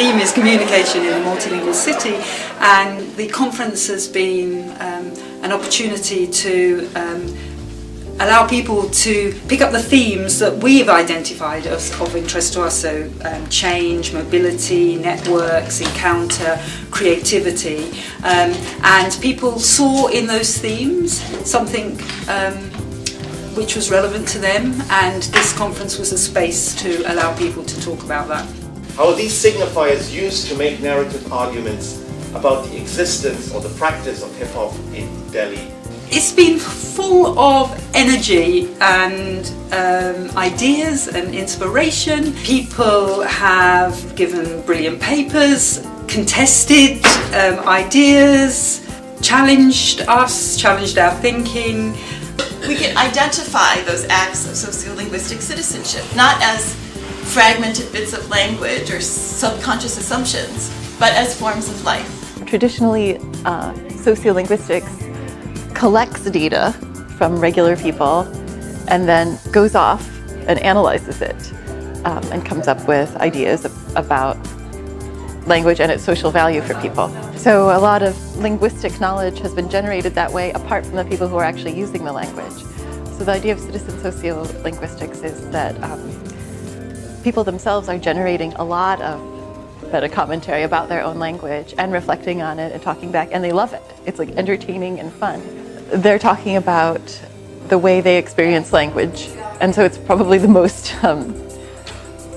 theme is communication in a multilingual city, and the conference has been an opportunity to allow people to pick up the themes that we've identified as of interest to us, so change, mobility, networks, encounter, creativity, and people saw in those themes something which was relevant to them, and this conference was a space to allow people to talk about that. How are these signifiers used to make narrative arguments about the existence or the practice of hip-hop in Delhi? It's been full of energy and ideas and inspiration. People have given brilliant papers, contested ideas, challenged us, challenged our thinking. We can identify those acts of sociolinguistic citizenship, not as fragmented bits of language or subconscious assumptions, but as forms of life. Traditionally, sociolinguistics collects data from regular people and then goes off and analyzes it and comes up with ideas about language and its social value for people. So a lot of linguistic knowledge has been generated that way apart from the people who are actually using the language. So the idea of citizen sociolinguistics is that people themselves are generating a lot of meta-commentary about their own language and reflecting on it and talking back, and they love it. It's like entertaining and fun. They're talking about the way they experience language, and so it's probably the most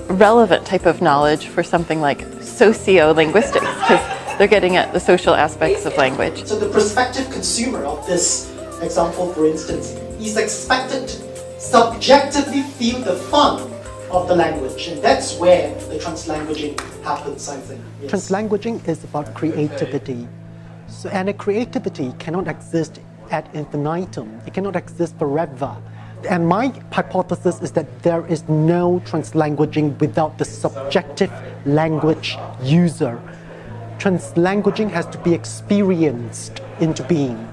relevant type of knowledge for something like sociolinguistics, because they're getting at the social aspects of language. So the prospective consumer of this example, for instance, is expected to subjectively feel the fun of the language, and that's where the translanguaging happens, I think. Yes. Translanguaging is about creativity. So, and a creativity cannot exist ad infinitum. It cannot exist forever. And my hypothesis is that there is no translanguaging without the subjective language user. Translanguaging has to be experienced into being.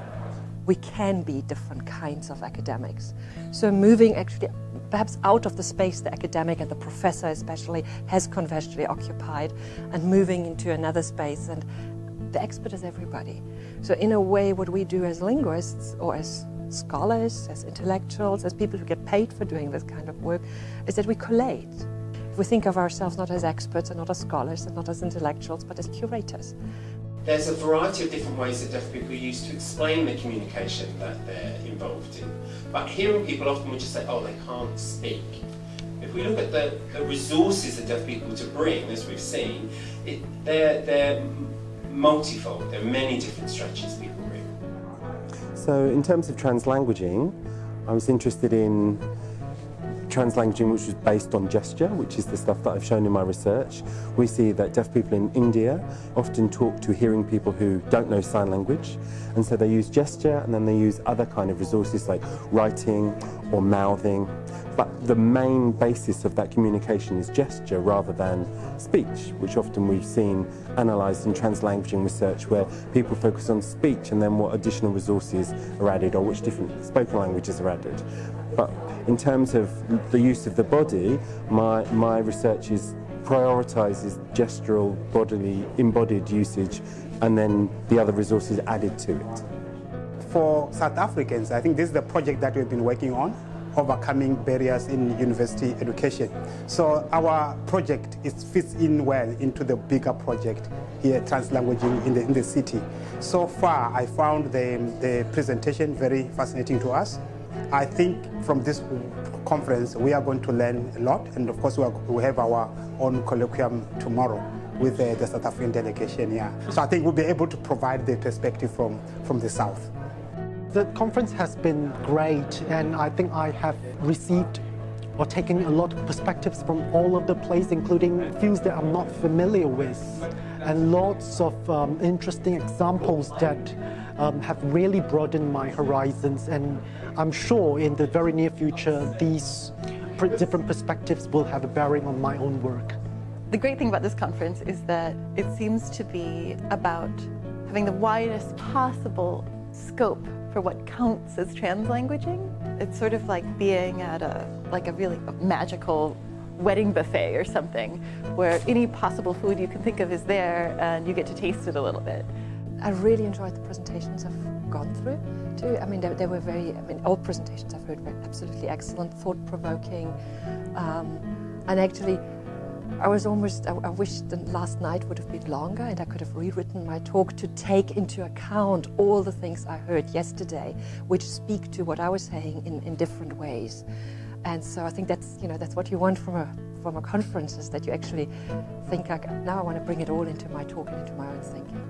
We can be different kinds of academics. So moving actually perhaps out of the space the academic and the professor especially has conventionally occupied and moving into another space, and the expert is everybody. So in a way what we do as linguists or as scholars, as intellectuals, as people who get paid for doing this kind of work, is that we collate. We think of ourselves not as experts and not as scholars and not as intellectuals, but as curators. There's a variety of different ways that deaf people use to explain the communication that they're involved in. But hearing people often would just say, oh, they can't speak. If we look at the resources that deaf people to bring, as we've seen, they're multifold. There are many different strategies people bring. So in terms of translanguaging, I was interested in translanguaging which was based on gesture, which is the stuff that I've shown in my research. We see that deaf people in India often talk to hearing people who don't know sign language, and so they use gesture and then they use other kind of resources like writing or mouthing. But the main basis of that communication is gesture rather than speech, which often we've seen analysed in translanguaging research where people focus on speech and then what additional resources are added or which different spoken languages are added. But in terms of the use of the body, my research prioritises gestural, bodily, embodied usage and then the other resources added to it. For South Africans, I think this is the project that we've been working on, overcoming barriers in university education. So our project fits in well into the bigger project here, translanguaging in the city. So far, I found the presentation very fascinating to us. I think from this conference, we are going to learn a lot, and of course, we have our own colloquium tomorrow with the South African delegation here. So I think we'll be able to provide the perspective from the South. The conference has been great, and I think I have received or taken a lot of perspectives from all over the place, including fields that I'm not familiar with, and lots of interesting examples that have really broadened my horizons, and I'm sure in the very near future these different perspectives will have a bearing on my own work. The great thing about this conference is that it seems to be about having the widest possible scope for what counts as translanguaging. It's sort of like being at a really magical wedding buffet or something, where any possible food you can think of is there and you get to taste it a little bit. I really enjoyed the presentations I've gone through too. I mean, they were very, all presentations I've heard were absolutely excellent, thought-provoking, and actually I wish the last night would have been longer and I could have rewritten my talk to take into account all the things I heard yesterday, which speak to what I was saying in different ways. And so I think that's what you want from a conference, is that you actually think, like, now I want to bring it all into my talk and into my own thinking.